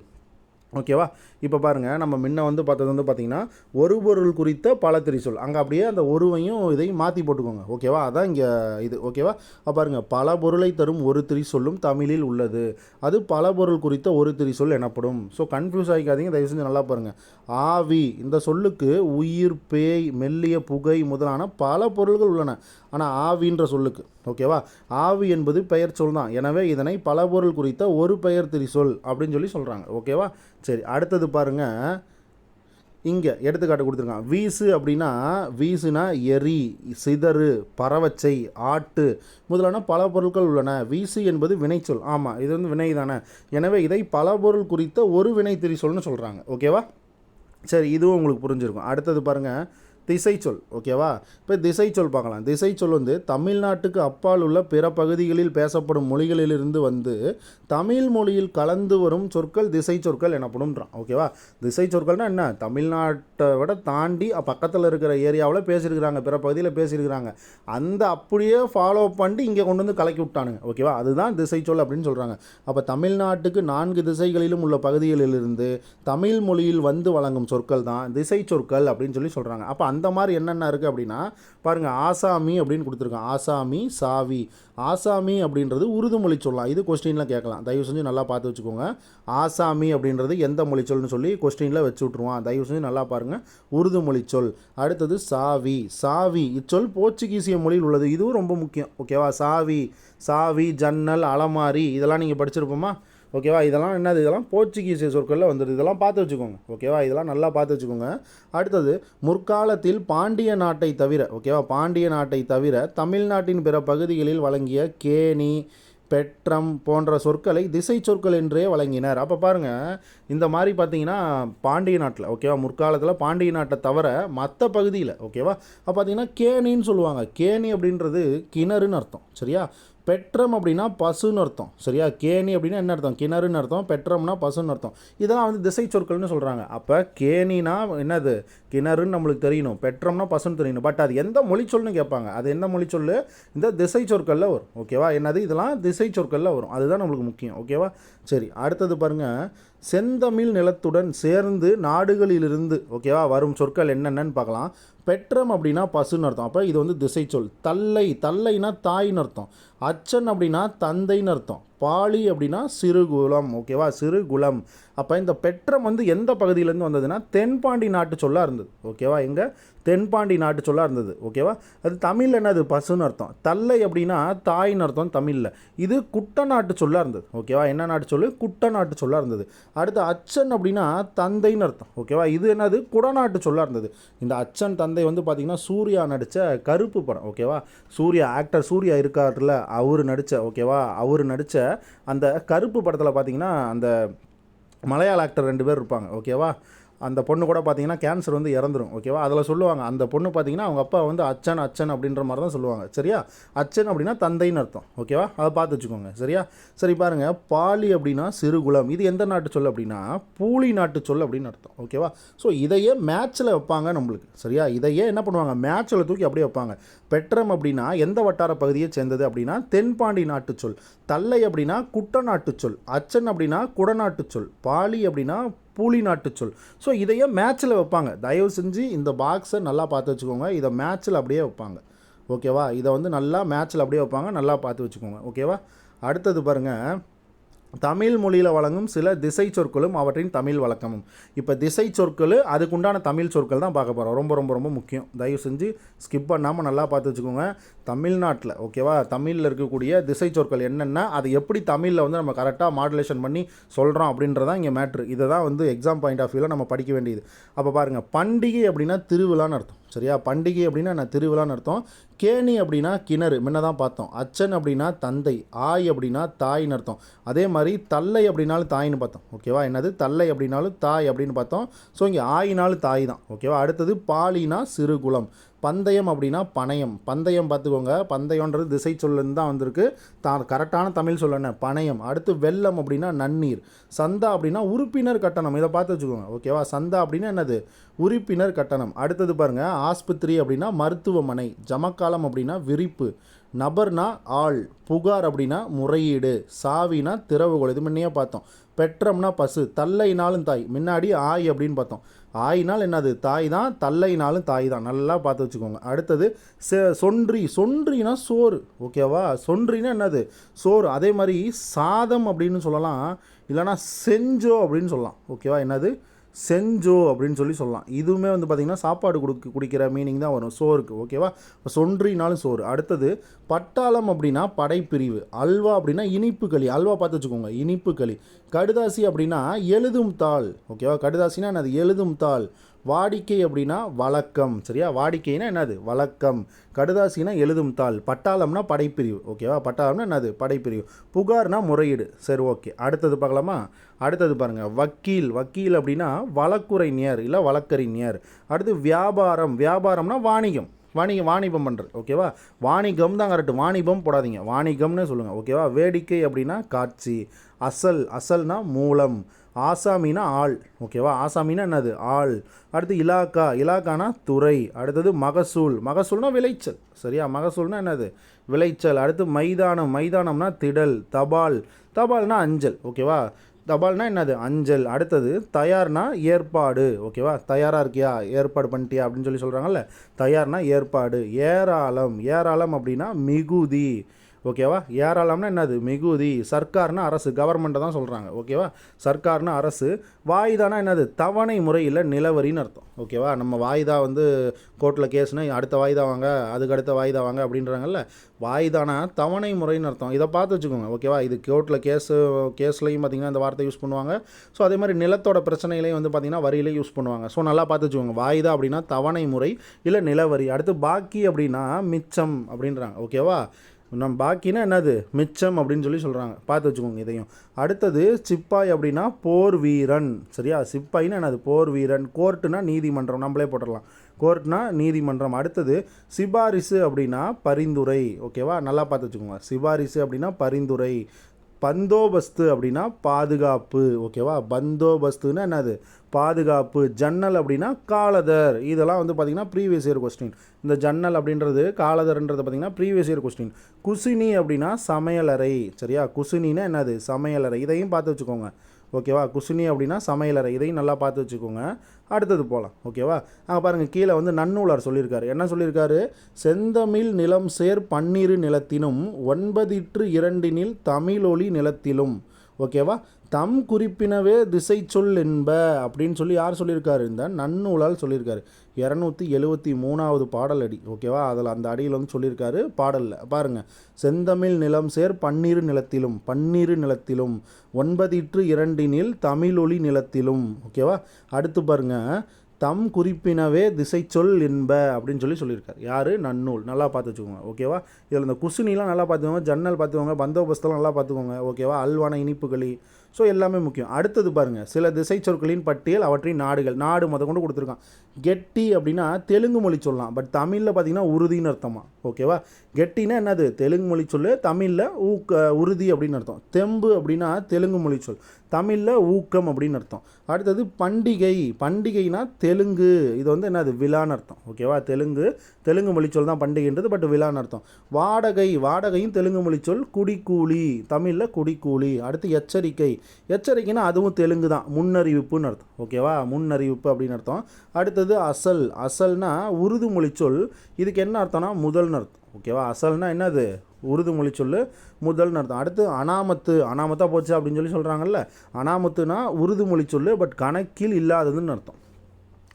ஓகேவா. இப்போ பாருங்கள், நம்ம முன்ன வந்து பார்த்தது வந்து பார்த்திங்கன்னா ஒரு பொருள் குறித்த பல திரிசொல். அங்கே அப்படியே அந்த ஒருவையும் இதையும் மாற்றி போட்டுக்கோங்க. ஓகேவா, அதான் இங்கே இது. ஓகேவா. பாருங்கள், பல பொருளை தரும் ஒரு திரிசொல்லும் தமிழில் உள்ளது, அது பல பொருள் குறித்த ஒரு திரிசொல் எனப்படும். ஸோ கன்ஃபியூஸ் ஆகிக்காதீங்க, தயவு செஞ்சு நல்லா பாருங்கள். ஆவி இந்த சொல்லுக்கு உயிர், பேய், மெல்லிய, புகை முதலான பல பொருள்கள் உள்ளன. ஆனால் ஆவின்ற சொல்லுக்கு, ஓகேவா, ஆவி என்பது பெயர் சொல் தான். எனவே இதனை பல பொருள் குறித்த ஒரு பெயர் திரிசொல் அப்படின்னு சொல்லி சொல்கிறாங்க. ஓகேவா. சரி, அடுத்தது பாருங்கள், இங்கே எடுத்துக்காட்டு கொடுத்துருக்கான். வீசு அப்படின்னா, வீசுனா எரி, சிதறு, பறவச்சை, ஆட்டு முதலான பல பொருட்கள் உள்ளன. வீசு என்பது வினைச்சொல். ஆமாம், இது வந்து வினை தானே. எனவே இதை பல பொருள் குறித்த ஒரு வினை திரிசொல்னு சொல்கிறாங்க. ஓகேவா. சரி, இதுவும் உங்களுக்கு புரிஞ்சிருக்கும். அடுத்தது பாருங்கள், திசைச்சொல். ஓகேவா. இப்போ திசைச்சொல் பார்க்கலாம். திசைச்சொல் வந்து தமிழ்நாட்டுக்கு அப்பால் உள்ள பிற பகுதிகளில் பேசப்படும் மொழிகளிலிருந்து வந்து தமிழ் மொழியில் கலந்து வரும் சொற்கள் திசை சொற்கள் எனப்படும்ன்றான். ஓகேவா. திசை சொற்கள்னால் என்ன, தமிழ்நாட்டை விட தாண்டி பக்கத்தில் இருக்கிற ஏரியாவில் பேசியிருக்கிறாங்க, பிற பகுதியில் பேசியிருக்கிறாங்க, அந்த அப்படியே ஃபாலோ பண்ணி இங்கே கொண்டு வந்து கலக்கி விட்டானுங்க. ஓகேவா, அதுதான் திசைச்சொல் அப்படின்னு சொல்கிறாங்க. அப்போ தமிழ்நாட்டுக்கு 4 திசைகளிலும் உள்ள பகுதிகளிலிருந்து தமிழ் மொழியில் வந்து வழங்கும் சொற்கள் தான் திசை சொற்கள் அப்படின்னு சொல்லி சொல்கிறாங்க. அப்போ அந்த மாதிரி என்னென்ன இருக்குது அப்படின்னா பாருங்கள், ஆசாமி அப்படின்னு கொடுத்துருக்கான். ஆசாமி, சாவி. ஆசாமி அப்படின்றது உருது மொழி சொல்லலாம். இது கொஸ்டினில் கேட்கலாம், தயவு செஞ்சு நல்லா பார்த்து வச்சுக்கோங்க. ஆசாமி அப்படின்றது எந்த மொழி சொல்னு சொல்லி கொஸ்டினில் வச்சு விட்ருவான், தயவு செஞ்சு நல்லா பாருங்கள். உருது மொழி சொல். அடுத்தது சாவி. சாவி இச்சொல் போர்ச்சுகீசிய மொழியில் உள்ளது. இதுவும் ரொம்ப முக்கியம். ஓகேவா. சாவி, சாவி, ஜன்னல், அலமாரி இதெல்லாம் நீங்கள் படிச்சிருப்போமா. ஓகேவா. இதெல்லாம் என்னது, இதெல்லாம் போர்ச்சுகீசிய சொற்களில் வந்துடுது. இதெல்லாம் பார்த்து வச்சுக்கோங்க. ஓகேவா, இதெல்லாம் நல்லா பார்த்து வச்சுக்கோங்க. அடுத்தது முற்காலத்தில் பாண்டிய நாட்டை தவிர, ஓகேவா, பாண்டிய நாட்டை தவிர தமிழ்நாட்டின் பிற பகுதிகளில் வழங்கிய கேணி, பெற்றம் போன்ற சொற்களை திசை சொற்கள் என்றே வழங்கினர். அப்போ பாருங்கள், இந்த மாதிரி பார்த்தீங்கன்னா பாண்டிய நாட்டில், ஓகேவா, முற்காலத்தில் பாண்டிய நாட்டை தவிர மற்ற பகுதியில், ஓகேவா, அப்போ பார்த்தீங்கன்னா கேணின்னு சொல்லுவாங்க. கேணி அப்படின்றது கிணறுன்னு அர்த்தம். சரியா. பெற்றம் அப்படின்னா பசுன்னு அர்த்தம். சரியா. கேணி அப்படின்னா என்ன அர்த்தம், கிணறுன்னு அர்த்தம். பெற்றம்னா பசுன்னு அர்த்தம். இதெல்லாம் வந்து திசை சொற்கள்னு சொல்கிறாங்க. அப்போ கேணினா என்னது, கிணறுன்னு நம்மளுக்கு தெரியணும், பெற்றம்னா பசுன்னு தெரியணும். பட் அது எந்த மொழி சொல்னு கேட்பாங்க. அது எந்த மொழி சொல், இந்த திசை சொற்களில் வரும். ஓகேவா. என்னது, இதெல்லாம் திசை சொற்களில் வரும். அதுதான் நம்மளுக்கு முக்கியம். ஓகேவா. சரி, அடுத்தது பாருங்கள், செந்தமிழ் நிலத்துடன் சேர்ந்து நாடுகளிலிருந்து, ஓகேவா, வரும் சொற்கள் என்னென்னு பார்க்கலாம். பெற்றம் அப்படின்னா பசுன்னு அர்த்தம். அப்போ இது வந்து திசை சொல். தல்லை, தல்லைனா தாயின்னு அர்த்தம். அச்சன் அப்படின்னா தந்தைன்னு அர்த்தம். பாலி அப்படின்னா சிறுகுலம். ஓகேவா, சிறுகுலம். அப்போ இந்த பெற்றம் வந்து எந்த பகுதியிலேருந்து வந்ததுன்னா தென்பாண்டி நாட்டு சொல்லாக இருந்தது. ஓகேவா, எங்கே, தென்பாண்டி நாட்டு சொல்லாக இருந்தது. ஓகேவா. அது தமிழில் என்னது, பசுன்னு அர்த்தம். தல்லை அப்படின்னா தாயின்னு அர்த்தம் தமிழில். இது குட்டநாட்டு சொல்லாக இருந்தது. ஓகேவா. என்ன நாட்டு சொல்லு, குட்டநாட்டு சொல்லாக இருந்தது. அடுத்து அச்சன் அப்படின்னா தந்தைன்னு அர்த்தம். ஓகேவா. இது என்னது, குடநாட்டு சொல்லாக இருந்தது. இந்த அச்சன் தந்தை வந்து பார்த்திங்கன்னா சூர்யா நடித்த கருப்பு படம். ஓகேவா. சூர்யா, ஆக்டர் சூர்யா இருக்காருல, அவர் நடித்த, ஓகேவா, அவர் நடித்த அந்த கருப்பு படத்தில் பார்த்திங்கன்னா அந்த மலையாள ஆக்டர் 2 பேர் இருப்பாங்க. ஓகேவா. அந்த பொண்ணு கூட பார்த்தீங்கன்னா கேன்சர் வந்து இறந்துரும். ஓகேவா. அதில் சொல்லுவாங்க, அந்த பொண்ணு பார்த்தீங்கன்னா அவங்க அப்பா வந்து அச்சன் அச்சன் அப்படின்ற மாதிரி தான் சொல்லுவாங்க. சரியா. அச்சன் அப்படின்னா தந்தைன்னு அர்த்தம். ஓகேவா. அதை பார்த்து வச்சுக்கோங்க. சரியா. சரி பாருங்கள், பாலி அப்படின்னா சிறுகுலம். இது எந்த நாட்டு சொல் அப்படின்னா பூலி நாட்டு சொல் அப்படின்னு அர்த்தம். ஓகேவா. ஸோ இதையே மேட்ச்சில் வைப்பாங்க நம்மளுக்கு. சரியா. இதையே என்ன பண்ணுவாங்க, மேட்ச்சில் தூக்கி அப்படியே வைப்பாங்க. பெற்றம் அப்படின்னா எந்த வட்டார பகுதியை சேர்ந்தது அப்படின்னா தென்பாண்டி நாட்டு சொல். தல்லை அப்படின்னா குட்டநாட்டு சொல். அச்சன் அப்படின்னா குடநாட்டு சொல். பாலி அப்படின்னா பூலி நாட்டு சொல். ஸோ இதையே மேட்ச்சில் வைப்பாங்க. தயவு செஞ்சு இந்த பாக்ஸை நல்லா பார்த்து வச்சுக்கோங்க. இதை மேட்ச்சில் அப்படியே வைப்பாங்க. ஓகேவா. இதை வந்து நல்லா மேட்ச்சில் அப்படியே வைப்பாங்க, நல்லா பார்த்து வச்சுக்கோங்க. ஓகேவா. அடுத்தது பாருங்கள், தமிழ் மொழியில் வழங்கும் சில திசை சொற்களும் அவற்றின் தமிழ் வழக்கமும். இப்போ திசை சொற்கள் அதுக்குண்டான தமிழ் சொற்கள் தான் பார்க்க போகிறோம். ரொம்ப ரொம்ப ரொம்ப முக்கியம். தயவு செஞ்சு ஸ்கிப் பண்ணாமல் நல்லா பார்த்து வச்சுக்கோங்க. தமிழ்நாட்டில் ஓகேவா, தமிழில் இருக்கக்கூடிய திசை சொற்கள் என்னென்ன, அது எப்படி தமிழில் வந்து நம்ம கரெக்டாக மாடுலேஷன் பண்ணி சொல்கிறோம் அப்படின்றதான் இங்கே மேட்ரு. இதை தான் வந்து எக்ஸாம் பாயிண்ட் ஆஃப் வியூவில் நம்ம படிக்க வேண்டியது. அப்போ பாருங்கள், பண்டிகை அப்படின்னா திருவிழான்னு அர்த்தம். சரியா, பண்டிகை அப்படின்னா நான் திருவிழான்னு அர்த்தம். கேணி அப்படின்னா கிணறு, முன்ன தான் பார்த்தோம். அச்சன் அப்படின்னா தந்தை, ஆய் அப்படின்னா தாயின்னு அர்த்தம். அதே மாதிரி தல்லை அப்படின்னாலும் தாயின்னு பார்த்தோம். ஓகேவா, என்னது தல்லை அப்படின்னாலும் தாய் அப்படின்னு பார்த்தோம். ஸோ இங்கே ஆயினாலும் தாய் தான். ஓகேவா, அடுத்தது பாலினா சிறுகுளம், பந்தயம் அப்படின்னா பணயம். பந்தயம் பார்த்துக்கோங்க, பந்தயம்ன்றது திசை சொல்லுன்னு தான் வந்திருக்கு. கரெக்டான தமிழ் சொல்லணும் பணயம். அடுத்து வெள்ளம் அப்படின்னா நன்னீர். சந்தா அப்படின்னா உறுப்பினர் கட்டணம். இதை பார்த்து வச்சுக்கோங்க. ஓகேவா, சந்தா அப்படின்னா என்னது, உறுப்பினர் கட்டணம். அடுத்தது பாருங்கள், ஆஸ்பத்திரி அப்படின்னா மருத்துவமனை. ஜமக்காலம் அப்படின்னா விரிப்பு. நபர்னா ஆள். புகார் அப்படின்னா முறையீடு. சாவினா திறவுகோல். இது முன்னையே பார்த்தோம். பெற்றம்னா பசு. தல்லைனாலும் தாய், முன்னாடி ஆய் அப்படின்னு பார்த்தோம். ஆயினால் என்னது, தாய் தான். தல்லைனாலும் தாய் தான். நல்லா பார்த்து வச்சுக்கோங்க. அடுத்தது சொன்றி. சொன்றினா சோறு. ஓகேவா, சொன்றினா என்னது, சோறு. அதே மாதிரி சாதம் அப்படின்னு சொல்லலாம், இல்லைனா செஞ்சோ அப்படின்னு சொல்லலாம். ஓகேவா, என்னது செஞ்சோ அப்படின்னு சொல்லலாம். இதுவுமே வந்து பார்த்திங்கன்னா சாப்பாடு குடிக்கிற மீனிங் தான் வரும் சோறுக்கு. ஓகேவா, சொன்றினாலும் சோறு. அடுத்தது பட்டாளம் அப்படின்னா படைப்பிரிவு. அல்வா அப்படின்னா இனிப்பு களி. அல்வா பார்த்து வச்சுக்கோங்க, இனிப்பு களி. கடுதாசி அப்படின்னா எழுதும் தாள். ஓகேவா, கடுதாசினா என்னது, எழுதும் தாள். வாடிக்கை அப்படின்னா வழக்கம். சரியா, வாடிக்கைனா என்னது, வழக்கம். கடுதாசினா எழுதும் தாள். பட்டாளம்னா படைப்பிரிவு. ஓகேவா, பட்டாளம்னா என்னது, படைப்பிரிவு. புகார்னா முறையீடு. சரி, ஓகே. அடுத்தது பார்க்கலாமா. அடுத்தது பாருங்கள், வக்கீல். வக்கீல் அப்படின்னா வழக்குரைஞர் இல்லை வழக்கறிஞர். அடுத்து வியாபாரம். வியாபாரம்னா வாணிகம். வாணிபம் பண்ணுறது. ஓகேவா, வாணிகம் தான் கரெக்டு, வாணிபம் போடாதீங்க, வாணிகம்னு சொல்லுங்கள். ஓகேவா, வேடிக்கை அப்படின்னா காட்சி. அசல்னா மூலம். ஆசாமினா ஆள். ஓகேவா, ஆசாமினா என்னது, ஆள். அடுத்து இலாக்கானா துறை. அடுத்தது மகசூல்னா விளைச்சல். சரியா, மகசூல்னா என்னது, விளைச்சல். அடுத்து மைதானம்னா திடல். தபால்னா அஞ்சல். ஓகேவா, தபால்னா என்னது, அஞ்சல். அடுத்தது தயார்னா ஏற்பாடு. ஓகேவா, தயாராக இருக்கியா, ஏற்பாடு பண்ணிட்டியா அப்படின்னு சொல்கிறாங்கல்ல, தயார்னா ஏற்பாடு. ஏராளம் அப்படின்னா மிகுதி. ஓகேவா, ஏராளம்னா என்னது, மிகுதி. சர்க்கார்னா அரசு, கவர்மெண்ட்டை தான் சொல்கிறாங்க. ஓகேவா, சர்க்கார்னா அரசு. வாய்தானா என்னது, தவணை முறையில் நிலவரின்னு அர்த்தம். ஓகேவா, நம்ம வாய்தா வந்து கோர்ட்டில் கேஸ்னா அடுத்த வாய்தா வாங்க, அதுக்கு அடுத்த வாய்தா வாங்க அப்படின்றாங்கல்ல, வாய்தானா தவணை முறைன்னு அர்த்தம். இதை பார்த்து வச்சுக்கோங்க. ஓகேவா, இது கோர்ட்டில் கேஸ்லையும் பார்த்திங்கன்னா இந்த வார்த்தை யூஸ் பண்ணுவாங்க. ஸோ அதே மாதிரி நிலத்தோட பிரச்சனையிலையும் வந்து பார்த்திங்கன்னா வரியிலையும் யூஸ் பண்ணுவாங்க. ஸோ நல்லா பார்த்து வச்சுக்கோங்க. வாய்தா அப்படின்னா தவணை முறை இல்லை நிலவரி. அடுத்து பாக்கி அப்படின்னா மிச்சம் அப்படின்றாங்க. ஓகேவா, நம்ம பாக்கினா என்னது, மிச்சம் அப்படின்னு சொல்கிறாங்க. பார்த்து வச்சுக்கோங்க இதையும். அடுத்தது சிப்பாய் அப்படின்னா போர் வீரன். சரியா, சிப்பாயின்னா என்னது, போர் வீரன். கோர்ட்டுனா நீதிமன்றம், நம்மளே போட்டுடலாம், கோர்ட்னா நீதிமன்றம். அடுத்தது சிபாரிசு அப்படின்னா பரிந்துரை. ஓகேவா, நல்லா பார்த்து வச்சுக்கோங்க. சிபாரிசு அப்படின்னா பரிந்துரை. பந்தோபஸ்து அப்படின்னா பாதுகாப்பு. ஓகேவா, பந்தோபஸ்துன்னா என்னது, பாதுகாப்பு. ஜன்னல் அப்படின்னா காலதர். இதெல்லாம் வந்து பார்த்திங்கன்னா ப்ரீவியஸ் இயர் கொஸ்டின். இந்த ஜன்னல் அப்படின்றது காலதர்ன்றது பார்த்திங்கன்னா ப்ரீவியஸ் இயர் கொஸ்டின். குசினி அப்படின்னா சமையலறை. சரியா, குசினின்னா என்னது, சமையலறை. இதையும் பார்த்து வச்சுக்கோங்க. ஓகேவா, குசினி அப்படின்னா சமையலறை. இதையும் நல்லா பார்த்து வச்சுக்கோங்க. அடுத்தது போகலாம். ஓகேவா, பாருங்கள், கீழே வந்து நன்னூலார் சொல்லியிருக்காரு. என்ன சொல்லியிருக்காரு, செந்தமிழ் நிலம் சேர் பன்னிரு நிலத்தினும் 9 தமிழொலி நிலத்திலும். ஓகேவா, தம் குறிப்பினவே திசை சொல் என்ப அப்படின்னு யார் சொல்லியிருக்காரு, இந்த நன்னூலால் சொல்லியிருக்காரு. 273வது பாடல் அடி. ஓகேவா, அதில் அந்த அடியில் வந்து சொல்லியிருக்காரு பாடலில். பாருங்கள், செந்தமிழ் நிலம் சேர் பன்னிரு நிலத்திலும் 9 தமிழொலி நிலத்திலும். ஓகேவா, அடுத்து பாருங்கள், தம் குறிப்பினவே திசை சொல் என்ப அப்படின்னு சொல்லியிருக்காரு. யார், நன்னூல். நல்லா பார்த்து வச்சுக்கோங்க. ஓகேவா, இதில் இந்த குசினிலாம் நல்லா பார்த்துக்கோங்க, ஜன்னல் பார்த்துக்கோங்க, பந்தோபஸ்தெல்லாம் நல்லா பார்த்துக்கோங்க. ஓகேவா, அல்வான இனிப்புகளி. ஸோ எல்லாமே முக்கியம். அடுத்தது பாருங்கள், சில திசை சொற்களின் பட்டியல் அவற்றின் நாடுகள். நாடு கொண்டு கொடுத்துருக்கான். கெட்டி அப்படின்னா தெலுங்கு மொழி சொல்லலாம், பட் தமிழில் பார்த்திங்கன்னா உறுதின்னு அர்த்தமா. ஓகேவா, கெட்டினா என்னது, தெலுங்கு மொழி சொல், தமிழில் உறுதி அப்படின்னு அர்த்தம். தெம்பு அப்படின்னா தெலுங்கு மொழி சொல், தமிழில் ஊக்கம் அப்படின்னு அர்த்தம். அடுத்தது பண்டிகைனா தெலுங்கு. இது வந்து என்னது, விழான்னு அர்த்தம். ஓகேவா, தெலுங்கு மொழி சொல் தான் பண்டிகைன்றது, பட் விழான்னு அர்த்தம். வாடகையும் தெலுங்கு மொழி சொல். குடிக்கூலி, தமிழில் குடிக்கூலி. அடுத்து எச்சரிக்கைனா அதுவும் தெலுங்கு தான், முன்னறிவிப்புன்னு அர்த்தம். ஓகேவா, முன்னறிவிப்பு அப்படின்னு அர்த்தம். அடுத்தது அசல்னா உருது மொழி சொல். இதுக்கு என்ன அர்த்தம்னா முதல்னு அர்த்தம். ஓகேவா, அசல்னா என்னது, உருது மொழி சொல் முதல்னு அர்த்தம். அடுத்து அனாமத்து, அனாமத்தாக போச்சு அப்படின்னு சொல்லி சொல்கிறாங்கல்ல, அனாமத்துனா உருது மொழி சொல் பட் கணக்கில் இல்லாததுன்னு அர்த்தம்.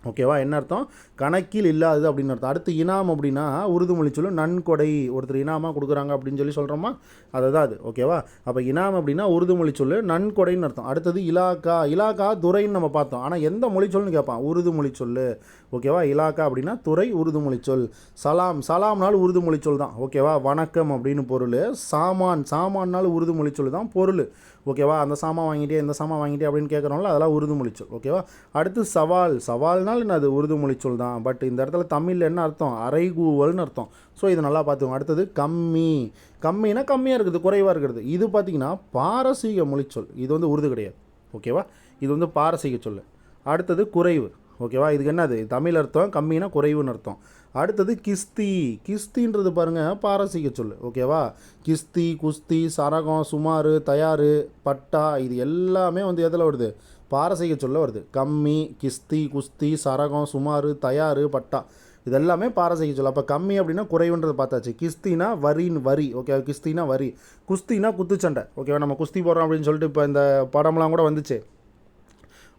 ஓகேவா, என்ன அர்த்தம்? கணக்கில் இல்லாதது அப்படின்னு அர்த்தம். அடுத்து இனாம் அப்படின்னா உருது மொழி சொல்லு நன்கொடை, ஒருத்தர் இனாமாக கொடுக்குறாங்க அப்படின்னு சொல்லி சொல்கிறோமா, அதை தான் அது. ஓகேவா, அப்போ இனாம் அப்படின்னா உருது மொழி சொல்லு நன்கொடைன்னு அர்த்தம். அடுத்தது இலாக்கா, இலாக்கா துறைன்னு நம்ம பார்த்தோம். ஆனால் எந்த மொழி சொல்லுன்னு கேட்பான், உருது மொழி சொல்லு. ஓகேவா, இலாக்கா அப்படின்னா துறை, உருது மொழி சொல். சலாம், சலாம்னாலும் உருது மொழி சொல் தான். ஓகேவா, வணக்கம் அப்படின்னு பொருள். சாமான், சாமான்னாலும் உருது மொழி சொல் தான் பொருள். ஓகேவா, அந்த சாமான் வாங்கிட்டே இந்த சாமான் வாங்கிட்டே அப்படின்னு கேட்குறோம்ல, அதெல்லாம் உருது மொழி சொல். ஓகேவா, அடுத்து சவால், சவால்னால் என்ன, அது உருது மொழி சொல் தான். பட் இந்த இடத்துல தமிழில் என்ன அர்த்தம், அரைகூவல்னு அர்த்தம். ஸோ இது நல்லா பார்த்துக்கோங்க. அடுத்தது கம்மி, கம்மினா கம்மியாக இருக்குது, குறைவாக இருக்கிறது. இது பார்த்திங்கன்னா பாரசீக மொழிச்சொல், இது வந்து உருது கிடையாது. ஓகேவா, இது வந்து பாரசீக சொல். அடுத்தது குறைவு. ஓகேவா, இதுக்கு என்னது தமிழ் அர்த்தம், கம்மினா குறைவுன்னு அர்த்தம். அடுத்தது கிஸ்தி, கிஸ்தின்றது பாருங்கள் பாரசீக சொல். ஓகேவா, கிஸ்தி, குஸ்தி, சரகம், சுமார், தயார், பட்டா, இது எல்லாமே வந்து எதில் வருது, பாரசீக சொல்ல வருது. கம்மி, கிஸ்தி, குஸ்தி, சரகம், சுமார், தயார், பட்டா, இது எல்லாமே பாரசீக சொல். அப்போ கம்மி அப்படின்னா குறைவுன்றது பார்த்தாச்சு. கிஸ்தினா வரின்னு, வரி. ஓகே, கிஸ்தினா வரி. குஸ்தினா குத்துச்சண்டை. ஓகேவா, நம்ம குஸ்தி போடுறோம் அப்படின்னு சொல்லிட்டு இப்போ இந்த படம்லாம் கூட வந்துச்சு,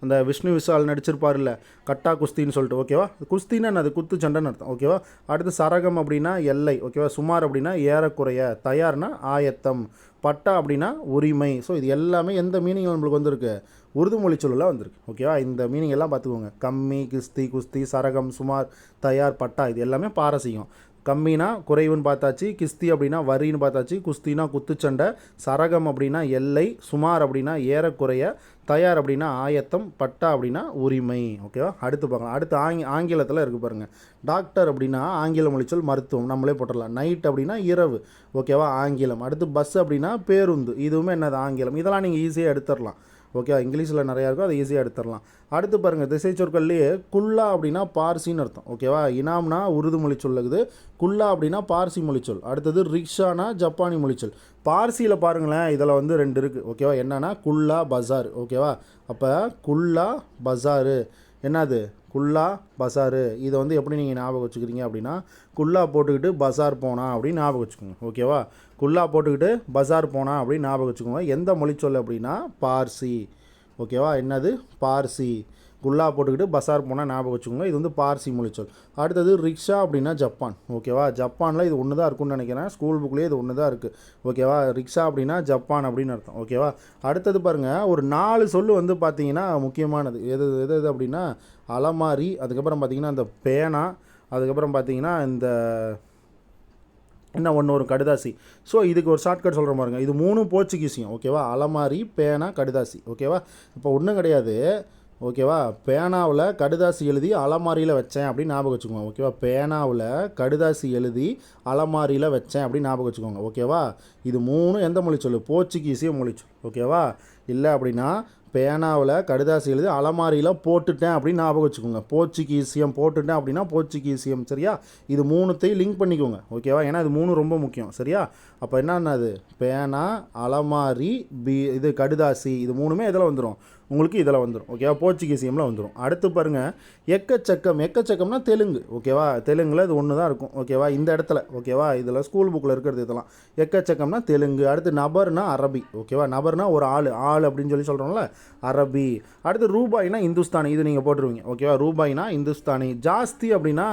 அந்த விஷ்ணு விஷால் நடிச்சிருப்பார்ல, கட்டா குஸ்தின்னு சொல்லிட்டு. ஓகேவா, குஸ்தின்னா அது குத்து சண்டைன்னு அர்த்தம். ஓகேவா, அடுத்து சரகம் அப்படின்னா எல்லை. ஓகேவா, சுமார் அப்படின்னா ஏறக்குறைய, தயார்னா ஆயத்தம், பட்டா அப்படின்னா உரிமை. ஸோ இது எல்லாமே எந்த மீனிங் நம்மளுக்கு வந்திருக்கு, உருது மொழி சொல்லலாம் வந்திருக்கு. ஓகேவா, இந்த மீனிங் எல்லாம் பார்த்துக்கோங்க. கம்மி, கிஸ்தி, குஸ்தி, சரகம், சுமார், தயார், பட்டா, இது எல்லாமே பாரசீகம். கம்மினா குறைவுன்னு பார்த்தாச்சு, கிஸ்தி அப்படின்னா வரின்னு பார்த்தாச்சு, குஸ்தினா குத்துச்சண்டை, சரகம் அப்படின்னா எல்லை, சுமார் அப்படின்னா ஏறக்குறைய, தயார் அப்படின்னா ஆயத்தம், பட்டா அப்படின்னா உரிமை. ஓகேவா, அடுத்து பார்க்கலாம். அடுத்து ஆங்கிலத்தில் இருக்குது பாருங்கள். டாக்டர் அப்படின்னா ஆங்கில மொழிச்சொல் மருத்துவம், நம்மளே போட்டுடலாம். நைட் அப்படின்னா இரவு. ஓகேவா, ஆங்கிலம். அடுத்து பஸ் அப்படின்னா பேருந்து, இதுவுமே என்னது ஆங்கிலம். இதெல்லாம் நீங்கள் ஈஸியாக எடுத்துடலாம். ஓகே, இங்கிலீஷில் நிறையா இருக்கும், அதை ஈஸியாக எடுத்துடலாம். அடுத்து பாருங்கள், திசை சொற்கள்லேயே குல்லா அப்படின்னா பார்சின்னு அர்த்தம். ஓகேவா, இனாம்னா உருது மொழி சொல்லுது, குல்லா அப்படின்னா பார்சி மொழிச்சொல். அடுத்தது ரிக்ஷானா ஜப்பானி மொழிச்சொல். பார்சியில் பாருங்களேன், இதில் வந்து 2 இருக்குது. ஓகேவா, என்னென்னா குல்லா, பஜார். ஓகேவா, அப்போ குல்லா, பஜாரு, என்னது குல்லா, பஸாரு. இதை வந்து எப்படி நீங்கள் ஞாபகம் வச்சுக்கிறீங்க அப்படின்னா, குல்லா போட்டுக்கிட்டு பஸார் போனா அப்படின்னு ஞாபகம் வச்சுக்கோங்க. ஓகேவா, குல்லா போட்டுக்கிட்டு பஸார் போனா அப்படின்னு ஞாபகம் வச்சுக்கோங்க. எந்த மொழிச்சொல் அப்படின்னா பார்சி. ஓகேவா, என்னது பார்சி. குல்லா போட்டுக்கிட்டு பஸார் போனால் ஞாபகம் வச்சுக்கோங்க, இது வந்து பார்சி மொழிச்சொல். அடுத்தது ரிக்ஷா அப்படின்னா ஜப்பான். ஓகேவா, ஜப்பானில் இது ஒன்று தான் இருக்குன்னு நினைக்கிறேன், ஸ்கூல் புக்லேயே இது ஒன்று தான் இருக்குது. ஓகேவா, ரிக்ஷா அப்படின்னா ஜப்பான் அப்படின்னு அர்த்தம். ஓகேவா, அடுத்தது பாருங்கள், ஒரு 4 சொல் வந்து பார்த்தீங்கன்னா முக்கியமானது. எது எது எது அப்படின்னா அலமாரி, அதுக்கப்புறம் பார்த்தீங்கன்னா இந்த பேனா, அதுக்கப்புறம் பார்த்தீங்கன்னா இந்த என்ன ஒன்று ஒரு கடுதாசி. ஸோ இதுக்கு ஒரு ஷார்ட்கட் சொல்கிற பாருங்க, இது 3 போர்ச்சுகீஸியம். ஓகேவா, அலமாரி, பேனா, கடுதாசி. ஓகேவா, இப்போ ஒன்றும் கிடையாது. ஓகேவா, பேனாவில் கடுதாசி எழுதி அலமாரியில் வச்சேன் அப்படின்னு ஞாபகம் வச்சுக்கோங்க. ஓகேவா, பேனாவில் கடுதாசி எழுதி அலமாரியில் வச்சேன் அப்படின்னு ஞாபகம் வச்சுக்கோங்க. ஓகேவா, இது 3 எந்த மொழி சொல்லு, போர்ச்சுகீசிய மொழி சொல். ஓகேவா, இல்லை அப்படின்னா பேனாவில் கடுதாசி எழுதி அலமாரியில் போட்டுட்டேன் அப்படின்னு ஞாபகம் வச்சுக்கோங்க. போர்ச்சுகீசியம் போட்டுட்டேன் அப்படின்னா போர்ச்சுகீசியம். சரியா, இது 3த்தையும் லிங்க் பண்ணிக்கோங்க. ஓகேவா, ஏன்னா இது 3 ரொம்ப முக்கியம். சரியா, அப்போ என்னது பேனா, அலமாரி, இது கடுதாசி, இது 3மே இதில் வந்துடும் உங்களுக்கு, இதில் வந்துடும். ஓகேவா, போர்ச்சுகீசியமில் வந்துடும். அடுத்து பாருங்கள், எக்கச்சக்கம். எக்கச்சக்கம்னா தெலுங்கு. ஓகேவா, தெலுங்கில் இது ஒன்று தான் இருக்கும். ஓகேவா, இந்த இடத்துல. ஓகேவா, இதில் ஸ்கூல் புக்கில் இருக்கிறது இதெல்லாம். எக்கச்சக்கம்னா தெலுங்கு. அடுத்து நபர்னா அரபி. ஓகேவா, நபர்னா ஒரு ஆள் அப்படின்னு சொல்லி சொல்கிறோம்ல, அரபி. அடுத்து ரூபாய்னா இந்துஸ்தானி, இது நீங்கள் போட்டுருவீங்க. ஓகேவா, ரூபாய்னா இந்துஸ்தானி. ஜாஸ்தி அப்படின்னா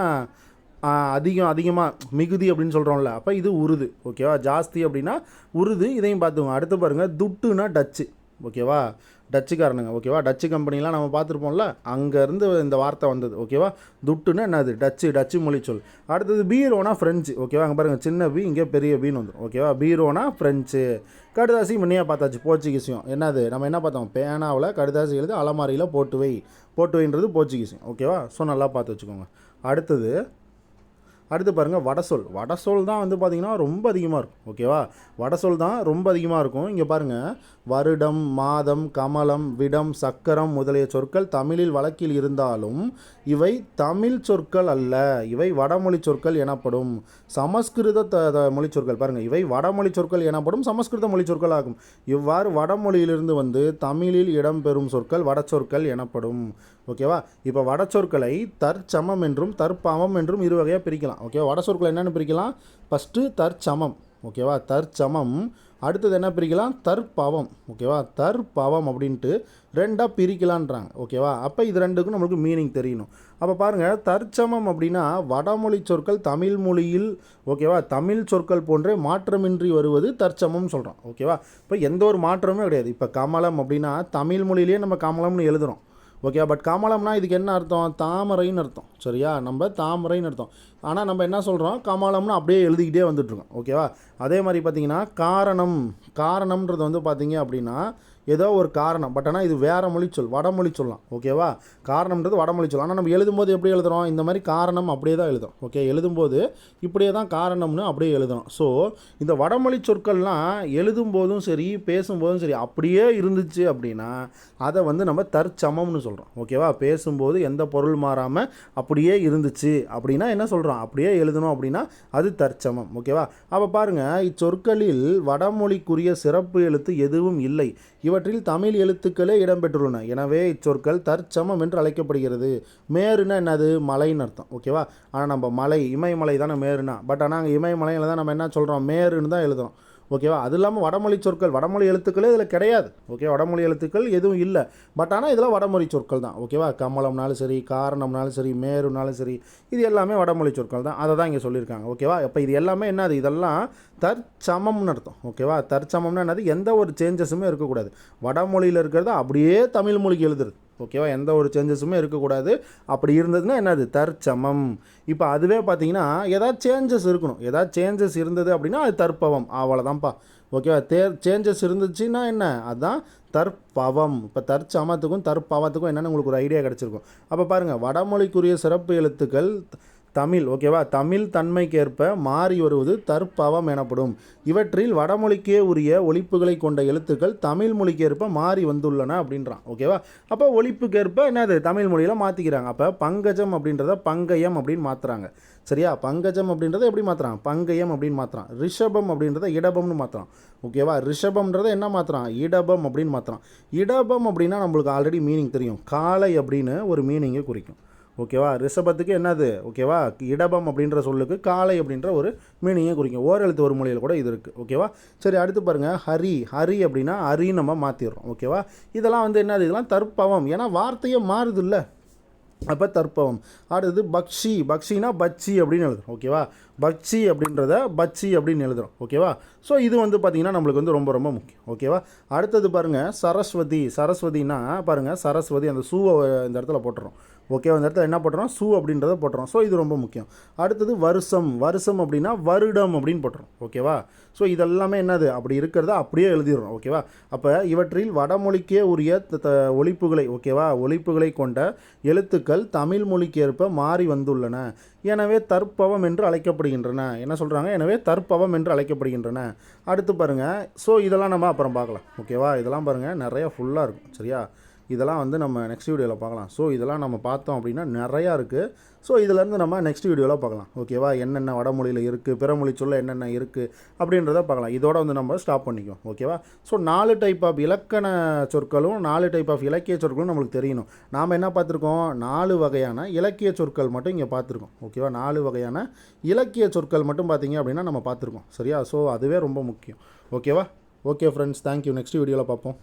அதிகமாக மிகுதி அப்படின்னு சொல்கிறோம்ல, அப்போ இது உருது. ஓகேவா, ஜாஸ்தி அப்படின்னா உருது, இதையும் பார்த்துக்கோங்க. அடுத்து பாருங்கள், துட்டுனா டச்சு. ஓகேவா, டச்சுக்காரனுங்க. ஓகேவா, டச்சு கம்பெனிலாம் நம்ம பார்த்துருப்போம்ல, அங்கேருந்து இந்த வார்த்தை வந்தது. ஓகேவா, துட்டுன்னா என்னது டச்சு மொழி சொல். அடுத்தது பீரோனா ஃப்ரெஞ்சு. ஓகேவா, அங்கே பாருங்கள், சின்ன பி இங்கே பெரிய பீன்னு வந்துடும். ஓகேவா, பீரோனா ஃப்ரெஞ்சு. கடுதாசி முன்னையாக பார்த்தாச்சு, போர்ச்சுகீசியம். என்னது நம்ம என்ன பார்த்தோம், பேனாவில் கடுதாசி எழுதி அலமாரியில் போட்டு வைன்றது போர்ச்சுகீசியம். ஓகேவா, ஸோ நல்லா பார்த்து வச்சுக்கோங்க. அடுத்து பாருங்கள், வடசொல் தான் வந்து பார்த்திங்கன்னா ரொம்ப அதிகமாக இருக்கும். ஓகேவா, வடசொல் தான் ரொம்ப அதிகமாக இருக்கும். இங்கே பாருங்கள், வருடம், மாதம், கமலம், விடம், சக்கரம் முதலிய சொற்கள் தமிழில் வழக்கில் இருந்தாலும் இவை தமிழ் சொற்கள் அல்ல, இவை வடமொழி சொற்கள் எனப்படும். சமஸ்கிருத மொழி சொற்கள் பாருங்கள், இவை வடமொழி சொற்கள் எனப்படும், சமஸ்கிருத மொழி சொற்கள் ஆகும். இவ்வாறு வடமொழியிலிருந்து வந்து தமிழில் இடம்பெறும் சொற்கள் வடச்சொற்கள் எனப்படும். ஓகேவா, இப்போ வடச்சொற்களை தற்சமம் என்றும் தற்பாமம் என்றும் 2 வகையாக பிரிக்கலாம். ஓகேவா, வடச்சொற்களை என்னென்னு பிரிக்கலாம், ஃபஸ்ட்டு தற்சமம். ஓகேவா, தற்சமம். அடுத்தது என்ன பிரிக்கலாம், தற்பவம். ஓகேவா, தற்பவம் அப்படின்ட்டு ரெண்டாக பிரிக்கலான்றாங்க. ஓகேவா, அப்போ இது ரெண்டுக்கும் நம்மளுக்கு மீனிங் தெரியணும். அப்போ பாருங்கள், தற்சமம் அப்படின்னா வடமொழி சொற்கள் தமிழ் மொழியில் ஓகேவா தமிழ் சொற்கள் போன்றே மாற்றமின்றி வருவது தற்சமம்னு சொல்கிறோம். ஓகேவா, இப்போ எந்த ஒரு மாற்றமும் கிடையாது. இப்போ கமலம் அப்படின்னா தமிழ் மொழியிலேயே நம்ம கமலம்னு எழுதுகிறோம். ஓகே, பட் கமலம்னா இதுக்கு என்ன அர்த்தம், தாமரைன்னு அர்த்தம். சரியா, நம்ம தாமரைன்னு அர்த்தம். ஆனால் நம்ம என்ன சொல்கிறோம், கமலம்னு அப்படியே எழுதிக்கிட்டே வந்துட்டுருக்கோம். ஓகேவா, அதே மாதிரி பார்த்தீங்கன்னா காரணம், காரணம்ன்றது வந்து பார்த்தீங்க அப்படின்னா ஏதோ ஒரு காரணம், பட் ஆனால் இது வேறு மொழி சொல், வடமொழி சொல்லலாம். ஓகேவா, காரணம்ன்றது வடமொழி சொல். ஆனால் நம்ம எழுதும்போது எப்படி எழுதுகிறோம், இந்த மாதிரி காரணம் அப்படியே தான் எழுதுறோம். ஓகே, எழுதும்போது இப்படியே தான் காரணம்னு அப்படியே எழுதுறோம். ஸோ இந்த வடமொழி சொற்கள்லாம் எழுதும்போதும் சரி பேசும்போதும் சரி அப்படியே இருந்துச்சு அப்படின்னா அதை வந்து நம்ம தற்சமம்னு சொல்கிறோம். ஓகேவா, பேசும்போது எந்த பொருள் மாறாமல் அப்படியே இருந்துச்சு அப்படின்னா என்ன சொல்கிறோம், அப்படியே எழுதணும் அப்படின்னா அது தற்சமம். ஓகேவா, அப்போ பாருங்கள், இச்சொற்களில் வடமொழிக்குரிய சிறப்பு எழுத்து எதுவும் இல்லை. இவற்றில் தமிழ் எழுத்துக்களே இடம்பெற்றுள்ளன. எனவே இச்சொற்கள் தற்சமம் என்று அழைக்கப்படுகிறது. மேருன்னா என்னது, மலைன்னு அர்த்தம். ஓகேவா, ஆனால் நம்ம மலை இமயமலை தானே மேருனா, பட் ஆனால் அங்கே இமயமலையில் தான் நம்ம என்ன சொல்கிறோம், மேருன்னு தான் எழுதுகிறோம். ஓகேவா, அது இல்லாமல் வடமொழி சொற்கள், வடமொழி எழுத்துக்களே இதில் கிடையாது. ஓகே, வடமொழி எழுத்துக்கள் எதுவும் இல்லை. பட் ஆனால் இதெல்லாம் வடமொழி சொற்கள் தான். ஓகேவா, கமலம்னாலும் சரி, காரணம்னாலும் சரி, மேருனாலும் சரி, இது எல்லாமே வடமொழி சொற்கள் தான். அதை தான் இங்கே சொல்லியிருக்காங்க. ஓகேவா, இப்போ இது எல்லாமே என்னது, இதெல்லாம் தற்சமம்னு அர்த்தம். ஓகேவா, தற்சமம்னா என்னது, எந்த ஒரு சேஞ்சஸுமே இருக்கக்கூடாது. வடமொழியில் இருக்கிறத அப்படியே தமிழ் மொழிக்கு எழுதுறது. ஓகேவா, எந்த ஒரு சேஞ்சஸுமே இருக்கக்கூடாது. அப்படி இருந்ததுன்னா என்னது, தற்சமம். இப்போ அதுவே பார்த்தீங்கன்னா ஏதாவது சேஞ்சஸ் இருக்கணும். ஏதாவது சேஞ்சஸ் இருந்தது அப்படின்னா அது தற்பவம். அவ்வளோதான்ப்பா. ஓகேவா, சேஞ்சஸ் இருந்துச்சுன்னா என்ன, அதுதான் தற்பவம். இப்போ தற்சமத்துக்கும் தற்பவத்துக்கும் என்னென்னு உங்களுக்கு ஒரு ஐடியா கிடச்சிருக்கும். அப்போ பாருங்கள், வடமொழிக்குரிய சிறப்பு எழுத்துக்கள் தமிழ். ஓகேவா, தமிழ் தன்மைக்கேற்ப மாறி வருவது தற்பவம் எனப்படும். இவற்றில் வடமொழிக்கே உரிய ஒலிப்புகளை கொண்ட எழுத்துக்கள் தமிழ் மொழிக்கேற்ப மாறி வந்துள்ளன அப்படின்றான். ஓகேவா, அப்போ ஒலிப்புக்கேற்ப என்னது தமிழ் மொழியில் மாற்றிக்கிறாங்க. அப்போ பங்கஜம் அப்படின்றத பங்கயம் அப்படின்னு மாற்றுறாங்க. சரியா, பங்கஜம் அப்படின்றத எப்படி மாற்றுறான், பங்கயம் அப்படின்னு மாற்றுறான். ரிஷபம் அப்படின்றத இடபம்னு மாற்றுறான். ஓகேவா, ரிஷபம்ன்றதை என்ன மாற்றுறான், இடபம் அப்படின்னு மாற்றுறான். இடபம் அப்படின்னா நம்மளுக்கு ஆல்ரெடி மீனிங் தெரியும், காலை அப்படின்னு ஒரு மீனிங்கை குறிக்கும். ஓகேவா, ரிஷபத்துக்கு என்னது, ஓகேவா, இடபம் அப்படின்ற சொல்லுக்கு காலை அப்படின்ற ஒரு மீனிங்கை குறிக்கும். ஓரெழுத்து ஒரு மொழியில் கூட இது இருக்குது. ஓகேவா, சரி, அடுத்து பாருங்கள், ஹரி. ஹரி அப்படின்னா ஹரின்னு நம்ம மாற்றிடுறோம். ஓகேவா, இதெல்லாம் வந்து என்னது, இதெல்லாம் தற்பவம். ஏன்னா வார்த்தையே மாறுது இல்லை, அப்போ தற்பவம். அடுத்தது பக்ஷி. பக்ஷினா பச்சி அப்படின்னு எழுதுறோம். ஓகேவா, பக்ஷி அப்படின்றத பச்சி அப்படின்னு எழுதுகிறோம். ஓகேவா, ஸோ இது வந்து பார்த்திங்கன்னா நம்மளுக்கு வந்து ரொம்ப ரொம்ப முக்கியம். ஓகேவா, அடுத்தது பாருங்கள், சரஸ்வதி. சரஸ்வதினா பாருங்கள், சரஸ்வதி அந்த சூவை இந்த இடத்துல போட்டுறோம். ஓகேவா, இந்த இடத்துல என்ன போட்டுறோம், சூ அப்படின்றத போட்டுறோம். ஸோ இது ரொம்ப முக்கியம். அடுத்தது வருஷம். வருஷம் அப்படின்னா வருடம் அப்படின்னு போட்டுறோம். ஓகேவா, ஸோ இதெல்லாமே என்னது, அப்படி இருக்கிறத அப்படியே எழுதிடுறோம். ஓகேவா, அப்போ இவற்றில் வடமொழிக்கே உரிய ஒலிப்புகளை, ஓகேவா, ஒலிப்புகளை கொண்ட எழுத்துக்கள் தமிழ் மொழிக்கு ஏற்ப மாறி வந்துள்ளன. எனவே தற்பவம் என்று அழைக்கப்படுகின்றன. என்ன சொல்கிறாங்க, எனவே தற்பவம் என்று அழைக்கப்படுகின்றன. அடுத்து பாருங்கள், ஸோ இதெல்லாம் நம்ம அப்புறம் பார்க்கலாம். ஓகேவா, இதெல்லாம் பாருங்கள் நிறையா ஃபுல்லாக இருக்கும். சரியா, இதெல்லாம் வந்து நம்ம நெக்ஸ்ட் வீடியோவில் பார்க்கலாம். ஸோ இதெல்லாம் நம்ம பார்த்தோம் அப்படின்னா நிறையா இருக்குது. ஸோ இதிலேருந்து நம்ம நெக்ஸ்ட் வீடியோவில் பார்க்கலாம். ஓகேவா, என்னென்ன வடமொழியில் இருக்குது, பிறமொழி சொல்ல என்னென்ன இருக்குது அப்படின்றத பார்க்கலாம். இதோட வந்து நம்ம ஸ்டாப் பண்ணிக்குவோம். ஓகேவா, ஸோ 4 டைப் ஆஃப் இலக்கண சொற்களும் 4 டைப் ஆஃப் இலக்கிய சொற்களும் நம்மளுக்கு தெரியணும். நாம் என்ன பார்த்துருக்கோம், 4 வகையான இலக்கிய சொற்கள் மட்டும் இங்கே பார்த்துருக்கோம். ஓகேவா, 4 வகையான இலக்கிய சொற்கள் மட்டும் பார்த்தீங்க அப்படின்னா நம்ம பார்த்துருக்கோம். சரியா, ஸோ அதுவே ரொம்ப முக்கியம். ஓகேவா, ஓகே ஃப்ரெண்ட்ஸ், தேங்க்யூ. நெக்ஸ்ட் வீடியோவில் பார்ப்போம்.